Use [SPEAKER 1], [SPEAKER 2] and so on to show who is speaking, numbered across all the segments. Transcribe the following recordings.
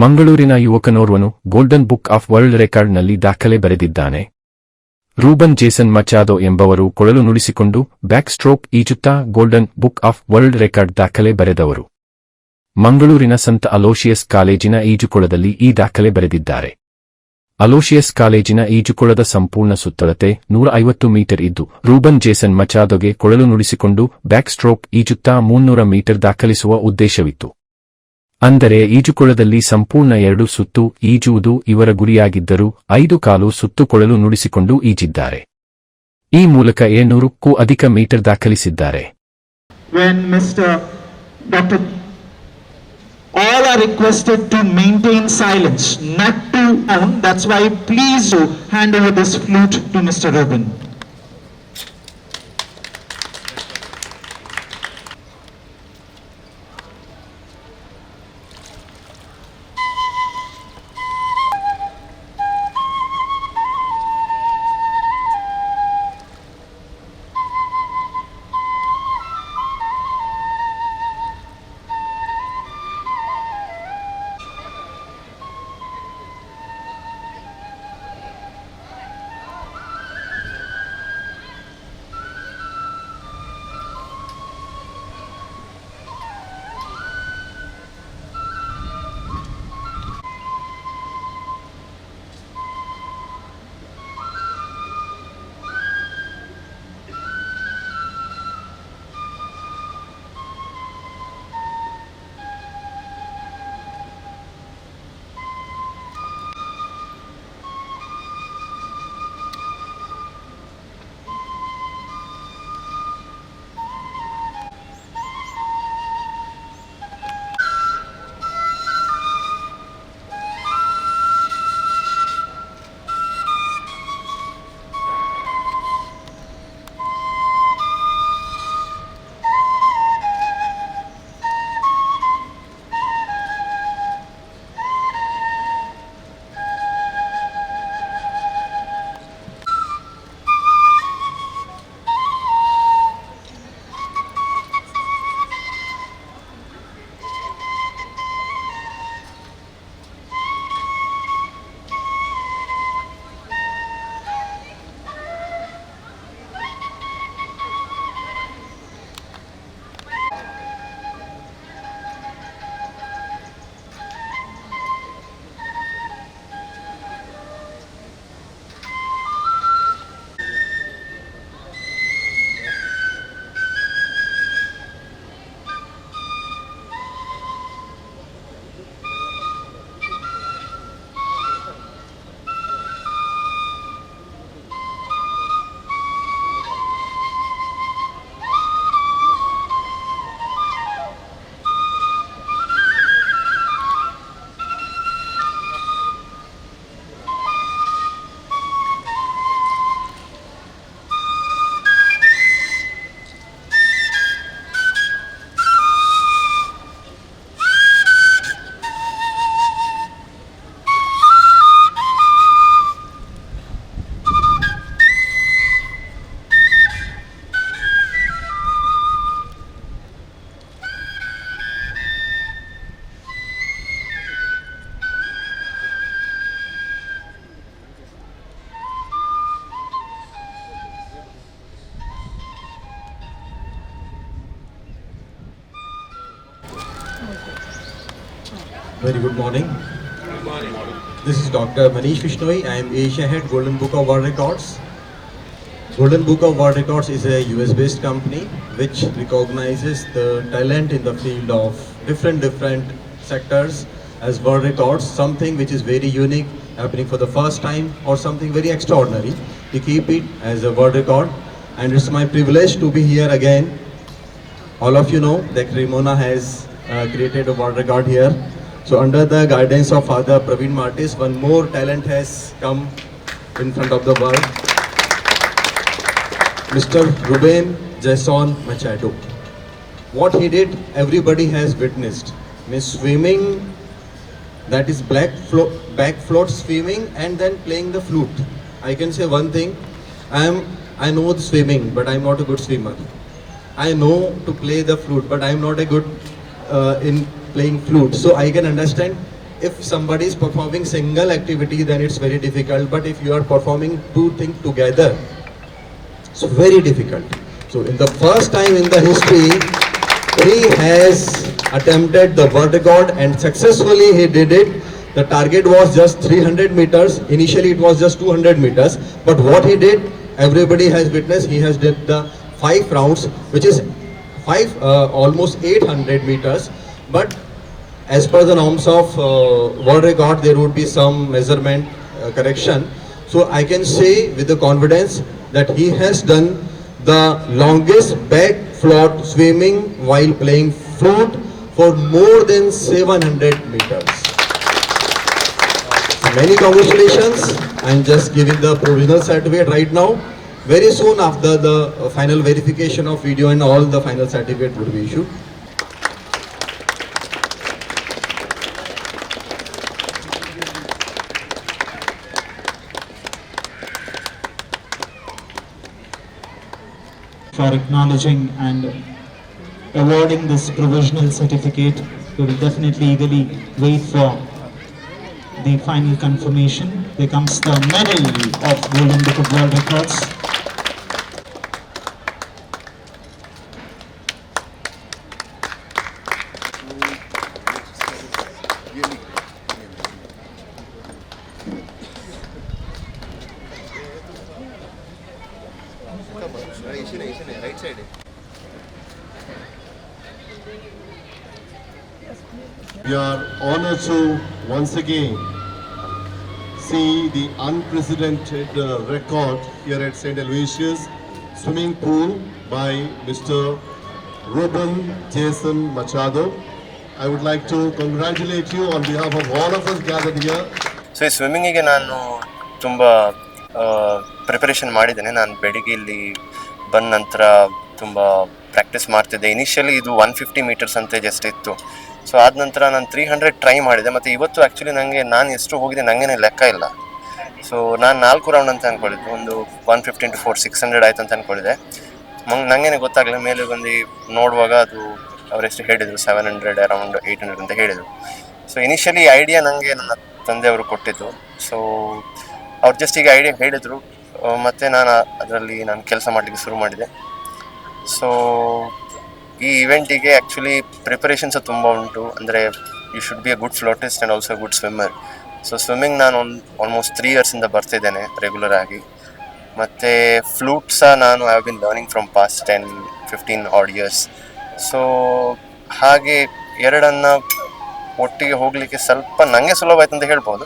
[SPEAKER 1] ಮಂಗಳೂರಿನ ಯುವಕನೋರ್ವನು golden book of world ರೆಕಾರ್ಡ್ನಲ್ಲಿ ದಾಖಲೆ ಬರೆದಿದ್ದಾನೆ. ರೂಬನ್ ಜೇಸನ್ ಮಚಾದೊ ಎಂಬವರು ಕೊಳಲು ನುಡಿಸಿಕೊಂಡು ಬ್ಯಾಕ್ ಸ್ಟ್ರೋಕ್ ಈಜುತ್ತಾ golden book of world record ದಾಖಲೆ ಬರೆದವರು. ಮಂಗಳೂರಿನ ಸಂತ ಅಲೋಶಿಯಸ್ ಕಾಲೇಜಿನ ಈಜುಕೊಳದಲ್ಲಿ ಈ ದಾಖಲೆ ಬರೆದಿದ್ದಾರೆ. ಅಲೋಶಿಯಸ್ ಕಾಲೇಜಿನ ಈಜುಕೊಳದ ಸಂಪೂರ್ಣ ಸುತ್ತಳತೆ 150 ಮೀಟರ್ ಇದ್ದು, ರೂಬನ್ ಜೇಸನ್ ಮಚಾದೊಗೆ ಕೊಳಲು ನುಡಿಸಿಕೊಂಡು ಬ್ಯಾಕ್ ಸ್ಟ್ರೋಕ್ ಈಜುತ್ತಾ 300 ಮೀಟರ್ ದಾಖಲಿಸುವ ಉದ್ದೇಶವಿತ್ತು. ಅಂದರೆ ಈಜುಕೊಳದಲ್ಲಿ ಸಂಪೂರ್ಣ 2 ಸುತ್ತು ಈಜುವುದು ಇವರ ಗುರಿಯಾಗಿದ್ದರೂ 5 ಕಾಲು ಸುತ್ತು ಕೊಳಲು ನುಡಿಸಿಕೊಂಡು ಈಜಿದ್ದಾರೆ. ಈ ಮೂಲಕ 700ಕ್ಕೂ ಅಧಿಕ ಮೀಟರ್ ದಾಖಲಿಸಿದ್ದಾರೆ.
[SPEAKER 2] All are requested to maintain silence, not to own. That's why please do hand over this flute to Mr. Ruben.
[SPEAKER 3] Very good morning.
[SPEAKER 4] Good morning.
[SPEAKER 3] This is Dr. Manish Vishnoi. I am Asia Head Golden Book of World Records. Golden Book of World Records is a US-based company which recognizes the talent in the field of different sectors as world records, something which is very unique, happening for the first time, or something very extraordinary. We keep it as a world record, and it's my privilege to be here again. All of you know that Cremona has created a world record here. So under the guidance of Father Praveen Martis, one more talent has come in front of the world. Mr. Ruben Jason Machado. What he did, everybody has witnessed. Means swimming, that is back float swimming, and then playing the flute. I can say one thing, I know the swimming, but I'm not a good swimmer. I know to play the flute, but I'm not a good in playing flute. So I can understand if somebody is performing single activity, then it's very difficult. But if you are performing two things together, it's very difficult. So in the first time in the history, he has attempted the world record and successfully he did it. The target was just 300 meters. Initially it was just 200 meters. But what he did, everybody has witnessed, he has did the 5 rounds, which is almost 800 meters. But as per the norms of world record, there would be some measurement correction. So I can say with the confidence that he has done the longest back float swimming while playing flute for more than 700 meters. So many congratulations. I'm just giving the provisional certificate right now. Very soon after the final verification of video and all, the final certificate would be issued.
[SPEAKER 2] For acknowledging and awarding this provisional certificate. We will definitely eagerly wait for the final confirmation. There comes the medal of Golden Book of World Records.
[SPEAKER 4] Right side. We are honored to once again see the unprecedented record here at St. Aloysius swimming pool by Mr. Ruben Jason Machado. I would like to congratulate you on behalf of all of us gathered here.
[SPEAKER 5] So ಈ ಸ್ವಿಮ್ಮಿಂಗಿಗೆ ನಾನು ತುಂಬ preparation ಮಾಡಿದ್ದೇನೆ. ನಾನು ಬೆಳಿಗ್ಗೆ ಇಲ್ಲಿ ಬಂದ ನಂತರ ತುಂಬ ಪ್ರಾಕ್ಟೀಸ್ ಮಾಡ್ತಿದ್ದೆ. ಇನಿಷಿಯಲಿ ಇದು 150 ಮೀಟರ್ಸ್ ಅಂತ ಜಸ್ಟ್ ಇತ್ತು. ಸೊ ಆದ ನಂತರ ನಾನು 300 ಟ್ರೈ ಮಾಡಿದೆ. ಮತ್ತು ಇವತ್ತು ಆ್ಯಕ್ಚುಲಿ ನಾನು ಎಷ್ಟು ಹೋಗಿದೆ ನನಗೇನೆ ಲೆಕ್ಕ ಇಲ್ಲ. ಸೊ ನಾನು 4 ರೌಂಡ್ ಅಂತ ಅಂದ್ಕೊಂಡಿದ್ದೆ. ಒಂದು 150 into 4 600 ಆಯ್ತು ಅಂತ ಅಂದ್ಕೊಂಡಿದ್ದೆ. ನನಗೇನೆ ಗೊತ್ತಾಗಲಿಲ್ಲ. ಮೇಲೆ ಬಂದು ನೋಡುವಾಗ ಅದು ಅವರೆಷ್ಟು ಹೇಳಿದರು, 700 ಅರೌಂಡ್ 800 ಅಂತ ಹೇಳಿದರು. ಸೊ ಇನಿಷಿಯಲಿ ಐಡಿಯಾ ನನಗೆ ನನ್ನ ತಂದೆಯವರು ಕೊಟ್ಟಿದ್ದು. ಸೊ ಅವ್ರು ಜಸ್ಟ್ ಈಗ ಐಡಿಯಾ ಹೇಳಿದರು, ಮತ್ತು ನಾನು ಅದರಲ್ಲಿ ಕೆಲಸ ಮಾಡಲಿಕ್ಕೆ ಶುರು ಮಾಡಿದೆ. ಸೊ ಈ ಇವೆಂಟಿಗೆ ಆ್ಯಕ್ಚುಲಿ ಪ್ರಿಪರೇಷನ್ಸ್ ತುಂಬ ಉಂಟು. ಅಂದರೆ you should be a good flautist and also good swimmer. So swimming ನಾನು ಆಲ್ಮೋಸ್ಟ್ 3 ಇಯರ್ಸಿಂದ ಬರ್ತಿದ್ದೇನೆ ರೆಗ್ಯುಲರ್ ಆಗಿ. ಮತ್ತು ಫ್ಲೂಟ್ ಸಹ ನಾನು have been learning from past 10-15 odd years. So ಹಾಗೆ ಎರಡನ್ನು ಒಟ್ಟಿಗೆ ಹೋಗಲಿಕ್ಕೆ ಸ್ವಲ್ಪ ನನಗೆ ಸುಲಭ ಆಯ್ತು ಅಂತ ಹೇಳ್ಬೋದು.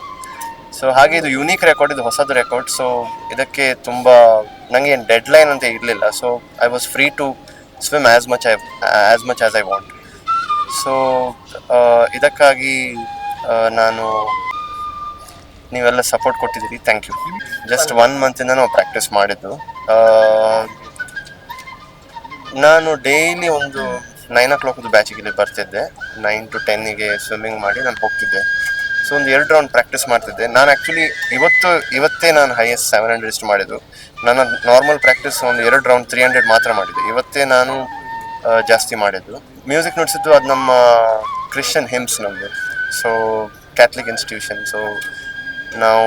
[SPEAKER 5] ಸೊ ಹಾಗೆ ಇದು ಯುನೀಕ್ ರೆಕಾರ್ಡ್, ಇದು ಹೊಸದು ರೆಕಾರ್ಡ್. ಸೊ ಇದಕ್ಕೆ ತುಂಬ ನನಗೆ ಏನು ಡೆಡ್ಲೈನ್ ಅಂತ ಇರಲಿಲ್ಲ. So I was free to swim as much as I want. So ಇದಕ್ಕಾಗಿ ನಾನು ನೀವೆಲ್ಲ ಸಪೋರ್ಟ್ ಕೊಟ್ಟಿದ್ದೀರಿ, ಥ್ಯಾಂಕ್ ಯು. ಜಸ್ಟ್ 1 ಮಂತಿಂದ ನಾವು ಪ್ರಾಕ್ಟೀಸ್ ಮಾಡಿದ್ದು. ನಾನು ಡೈಲಿ ಒಂದು 9 o'clock ಬ್ಯಾಚಿಗೆ ಇಲ್ಲಿ ಬರ್ತಿದ್ದೆ. 9 to 10 ಸ್ವಿಮ್ಮಿಂಗ್ ಮಾಡಿ ನಾನು ಹೋಗ್ತಿದ್ದೆ. ಸೊ ಒಂದು 2 ರೌಂಡ್ ಪ್ರಾಕ್ಟೀಸ್ ಮಾಡ್ತಿದ್ದೆ. ನಾನು ಆ್ಯಕ್ಚುಲಿ ಇವತ್ತೇ ನಾನು ಹೈಯೆಸ್ಟ್ 700 ಇಷ್ಟು ಮಾಡಿದ್ದು. ನನ್ನ ನಾರ್ಮಲ್ ಪ್ರಾಕ್ಟೀಸ್ ಒಂದು 2 ರೌಂಡ್ 300 ಮಾತ್ರ ಮಾಡಿದ್ದೆ. ಇವತ್ತೇ ನಾನು ಜಾಸ್ತಿ ಮಾಡಿದ್ದು. ಮ್ಯೂಸಿಕ್ ನುಡಿಸಿದ್ದು ಅದು ನಮ್ಮ ಕ್ರಿಶ್ಚಿಯನ್ ಹಿಮ್ಸ್ ನಮ್ಮದು. So Catholic institution. ಸೊ ನಾವು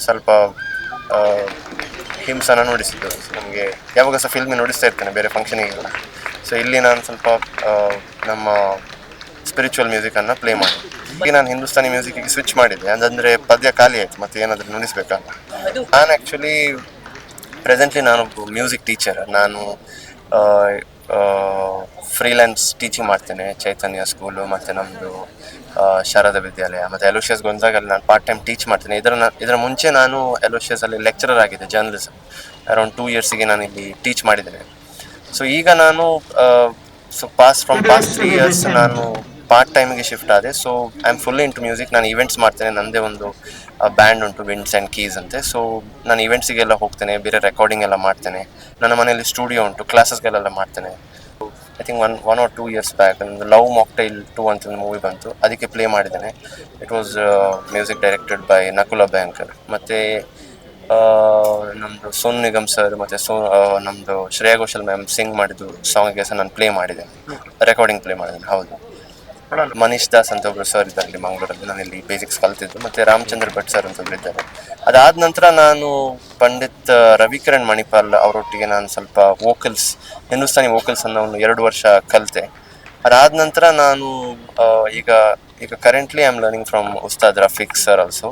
[SPEAKER 5] ಸ್ವಲ್ಪ ಹಿಮ್ಸನ್ನು ನುಡಿಸಿದ್ದು. ನಮಗೆ ಯಾವಾಗ ಸಹ ಫಿಲ್ಮಿ ನುಡಿಸ್ತಾ ಇರ್ತೇನೆ ಬೇರೆ ಫಂಕ್ಷನಿಗೆಲ್ಲ. ಸೊ ಇಲ್ಲಿ ನಾನು ಸ್ವಲ್ಪ ನಮ್ಮ ಸ್ಪಿರಿಚುವಲ್ ಮ್ಯೂಸಿಕನ್ನು ಪ್ಲೇ ಮಾಡಿದೆ. ಈಗ ನಾನು ಹಿಂದೂಸ್ತಾನಿ ಮ್ಯೂಸಿಕ್ಕಿಗೆ ಸ್ವಿಚ್ ಮಾಡಿದ್ದೆ. ಅದಂದರೆ ಪದ್ಯ ಖಾಲಿ ಆಯಿತು, ಮತ್ತು ಏನಾದರೂ ನುಡಿಸ್ಬೇಕಲ್ಲ. ನಾನು ಆ್ಯಕ್ಚುಲಿ ಪ್ರೆಸೆಂಟ್ಲಿ ನಾನೊಬ್ಬ ಮ್ಯೂಸಿಕ್ ಟೀಚರ್. ನಾನು ಫ್ರೀಲ್ಯಾನ್ಸ್ ಟೀಚಿಂಗ್ ಮಾಡ್ತೇನೆ ಚೈತನ್ಯ ಸ್ಕೂಲು ಮತ್ತು ನಮ್ಮದು ಶಾರದಾ ವಿದ್ಯಾಲಯ ಮತ್ತು ಅಲೋಷಿಯಸ್ ಗೊಂಜಾಗಲ್ಲಿ ನಾನು ಪಾರ್ಟ್ ಟೈಮ್ ಟೀಚ್ ಮಾಡ್ತೇನೆ. ಇದರ ಮುಂಚೆ ನಾನು ಅಲೋಷಿಯಸಲ್ಲಿ ಲೆಕ್ಚರರ್ ಆಗಿದ್ದೆ ಜರ್ನಲಿಸಮ್. ಅರೌಂಡ್ 2 ಇಯರ್ಸಿಗೆ ನಾನು ಇಲ್ಲಿ ಟೀಚ್ ಮಾಡಿದ್ದೇನೆ. ಸೊ ಈಗ ನಾನು ಫ್ರಮ್ ಪಾಸ್ಟ್ 3 ಇಯರ್ಸ್ ನಾನು ಪಾರ್ಟ್ ಟೈಮಿಗೆ ಶಿಫ್ಟ್ ಆದೆ. So I am fully into music. ನಾನು ಈವೆಂಟ್ಸ್ ಮಾಡ್ತೇನೆ. ನನ್ನದೇ ಒಂದು ಬ್ಯಾಂಡ್ ಉಂಟು, ವಿಂಡ್ಸ್ ಆ್ಯಂಡ್ ಕೀಸ್ ಅಂತೆ. ಸೊ ನಾನು ಈವೆಂಟ್ಸಿಗೆಲ್ಲ ಹೋಗ್ತೇನೆ, ಬೇರೆ ರೆಕಾರ್ಡಿಂಗ್ ಎಲ್ಲ ಮಾಡ್ತೇನೆ. ನನ್ನ ಮನೆಯಲ್ಲಿ ಸ್ಟುಡಿಯೋ ಉಂಟು, ಕ್ಲಾಸಸ್ಗಳೆಲ್ಲ ಮಾಡ್ತೇನೆ. I think 1 or 2 years back ಒಂದು ಲವ್ ಮಾಕ್ಟೈಲ್ 2 ಅಂತ ಒಂದು ಮೂವಿ ಬಂತು, ಅದಕ್ಕೆ ಪ್ಲೇ ಮಾಡಿದ್ದೇನೆ. It was music directed by Nakula banker. ಮತ್ತು ನಮ್ಮದು ಸೋನು ನಿಗಮ್ ಸರ್ ಮತ್ತು ನಮ್ಮದು ಶ್ರೇಯಾ ಘೋಷಲ್ ಮ್ಯಾಮ್ ಸಿಂಗ್ ಮಾಡಿದ್ದು ಸಾಂಗಿಗೆ ಸಹ ನಾನು ಪ್ಲೇ ಮಾಡಿದ್ದೇನೆ, ರೆಕಾರ್ಡಿಂಗ್ ಪ್ಲೇ ಮಾಡಿದ್ದೇನೆ. ಹೌದು. ಮನೀಶ್ ದಾಸ್ ಅಂತ ಒಬ್ರು ಸರ್ ಇದ್ದಾರೆ ಇಲ್ಲಿ ಮಂಗಳೂರಲ್ಲಿ, ನಾನು ಇಲ್ಲಿ ಬೇಸಿಕ್ಸ್ ಕಲ್ತಿದ್ದು. ಮತ್ತೆ ರಾಮಚಂದ್ರ ಭಟ್ ಸರ್ ಅಂತ ಒಬ್ರು ಇದ್ದಾರೆ. ಅದಾದ ನಂತರ ನಾನು ಪಂಡಿತ್ ರವಿಕಿರಣ್ ಮಣಿಪಾಲ್ ಅವರೊಟ್ಟಿಗೆ ನಾನು ಸ್ವಲ್ಪ ವೋಕಲ್ಸ್, ಹಿಂದೂಸ್ತಾನಿ ವೋಕಲ್ಸ್ ಅನ್ನು 2 ವರ್ಷ ಕಲಿತೆ. ಅದಾದ ನಂತರ ನಾನು ಈಗ currently I am learning from Ustad Rafiq sir also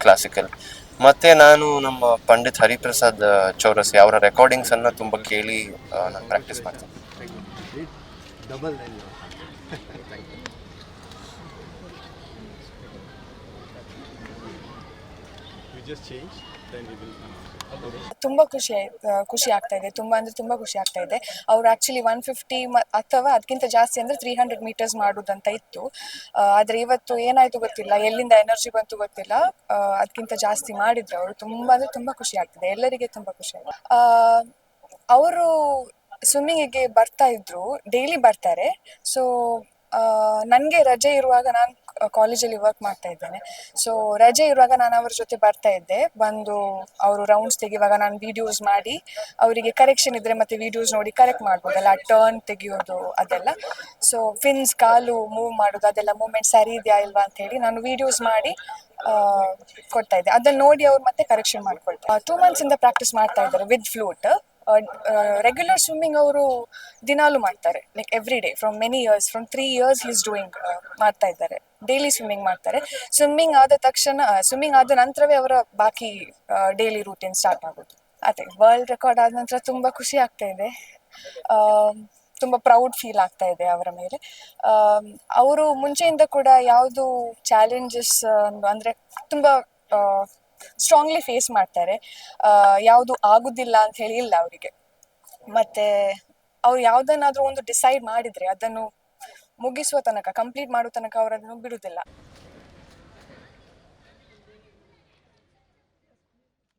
[SPEAKER 5] classical. ಮತ್ತು ನಾನು ನಮ್ಮ ಪಂಡಿತ್ ಹರಿಪ್ರಸಾದ್ ಚೌರಸಿ ಅವರ ರೆಕಾರ್ಡಿಂಗ್ಸನ್ನು ತುಂಬ ಕೇಳಿ ನಾನು ಪ್ರಾಕ್ಟೀಸ್ ಮಾಡ್ತೀನಿ.
[SPEAKER 6] ತುಂಬ ಖುಷಿ ಆಗ್ತಾ ಇದೆ, ತುಂಬ ಖುಷಿ ಆಗ್ತಾ ಇದೆ. ಅವ್ರು ಆ್ಯಕ್ಚುಲಿ 150 ಅಥವಾ ಅದಕ್ಕಿಂತ ಜಾಸ್ತಿ ಅಂದರೆ 300 ಮೀಟರ್ಸ್ ಮಾಡೋದಂತ ಇತ್ತು. ಆದರೆ ಇವತ್ತು ಏನಾಯಿತು ಗೊತ್ತಿಲ್ಲ, ಎಲ್ಲಿಂದ ಎನರ್ಜಿ ಬಂತು ಗೊತ್ತಿಲ್ಲ, ಅದಕ್ಕಿಂತ ಜಾಸ್ತಿ ಮಾಡಿದ್ರು ಅವರು. ತುಂಬ ಖುಷಿ ಆಗ್ತಿದೆ, ಎಲ್ಲರಿಗೆ ತುಂಬ ಖುಷಿ ಆಗಿದೆ. ಅವರು ಸ್ವಿಮ್ಮಿಂಗಿಗೆ ಬರ್ತಾ ಇದ್ರು, ಡೈಲಿ ಬರ್ತಾರೆ. ಸೊ ನನಗೆ ರಜೆ ಇರುವಾಗ, ನಾನು ಕಾಲೇಜಲ್ಲಿ ವರ್ಕ್ ಮಾಡ್ತಾ ಇದ್ದೇನೆ, ಸೊ ರಜೆ ಇರುವಾಗ ನಾನು ಅವ್ರ ಜೊತೆ ಬರ್ತಾ ಇದ್ದೆ. ಬಂದು ಅವರು ರೌಂಡ್ಸ್ ತೆಗೆಯುವಾಗ ನಾನು ವೀಡಿಯೋಸ್ ಮಾಡಿ ಅವರಿಗೆ ಕರೆಕ್ಷನ್ ಇದ್ದರೆ ಮತ್ತೆ ವೀಡಿಯೋಸ್ ನೋಡಿ ಕರೆಕ್ಟ್ ಮಾಡ್ಬೋದಲ್ಲ, ಟರ್ನ್ ತೆಗೆಯೋದು ಅದೆಲ್ಲ. ಸೊ ಫಿನ್ಸ್, ಕಾಲು ಮೂವ್ ಮಾಡೋದು ಅದೆಲ್ಲ ಮೂವ್ಮೆಂಟ್ ಸರಿ ಇದೆಯಾ ಇಲ್ವಾ ಅಂತ ಹೇಳಿ ನಾನು ವೀಡಿಯೋಸ್ ಮಾಡಿ ಕೊಡ್ತಾ ಇದ್ದೆ. ಅದನ್ನು ನೋಡಿ ಅವ್ರು ಮತ್ತೆ ಕರೆಕ್ಷನ್ ಮಾಡ್ಕೊಳ್ತಾರೆ. 2 ಮಂತ್ಸಿಂದ ಪ್ರಾಕ್ಟೀಸ್ ಮಾಡ್ತಾ ಇದ್ದಾರೆ ವಿತ್ ಫ್ಲೂಟ್. ರೆಗ್ಯುಲರ್ ಸ್ವಿಮ್ಮಿಂಗ್ ಅವರು ದಿನಾಲು ಮಾಡ್ತಾರೆ, like every day from many years, from 3 years is doing ಮಾಡ್ತಾ ಇದ್ದಾರೆ. ಡೈಲಿ ಸ್ವಿಮ್ಮಿಂಗ್ ಮಾಡ್ತಾರೆ. ಸ್ವಿಮ್ಮಿಂಗ್ ಆದ ನಂತರವೇ ಅವರ ಬಾಕಿ ಡೈಲಿ ರೂಟೀನ್ ಸ್ಟಾರ್ಟ್ ಆಗೋದು. ಅದೇ ವರ್ಲ್ಡ್ ರೆಕಾರ್ಡ್ ಆದ ನಂತರ ತುಂಬ ಖುಷಿ ಆಗ್ತಾ ಇದೆ, ತುಂಬ ಪ್ರೌಡ್ ಫೀಲ್ ಆಗ್ತಾ ಇದೆ ಅವರ ಮೇಲೆ. ಅವರು ಮುಂಚೆಯಿಂದ ಕೂಡ ಯಾವುದು ಚಾಲೆಂಜಸ್ ಅಂದರೆ ತುಂಬ ಸ್ಟ್ರಾಂಗ್ಲಿ ಫೇಸ್ ಮಾಡ್ತಾರೆ. ಯಾವುದು ಆಗುದಿಲ್ಲ ಅಂತ ಹೇಳಿ ಇಲ್ಲ ಅವರಿಗೆ. ಮತ್ತು ಅವ್ರು ಯಾವುದನ್ನಾದರೂ ಒಂದು ಡಿಸೈಡ್ ಮಾಡಿದರೆ ಅದನ್ನು ಮುಗಿಸುವ ತನಕ, ಕಂಪ್ಲೀಟ್ ಮಾಡೋ ತನಕ ಅವರು ಅದನ್ನು ಬಿಡುವುದಿಲ್ಲ.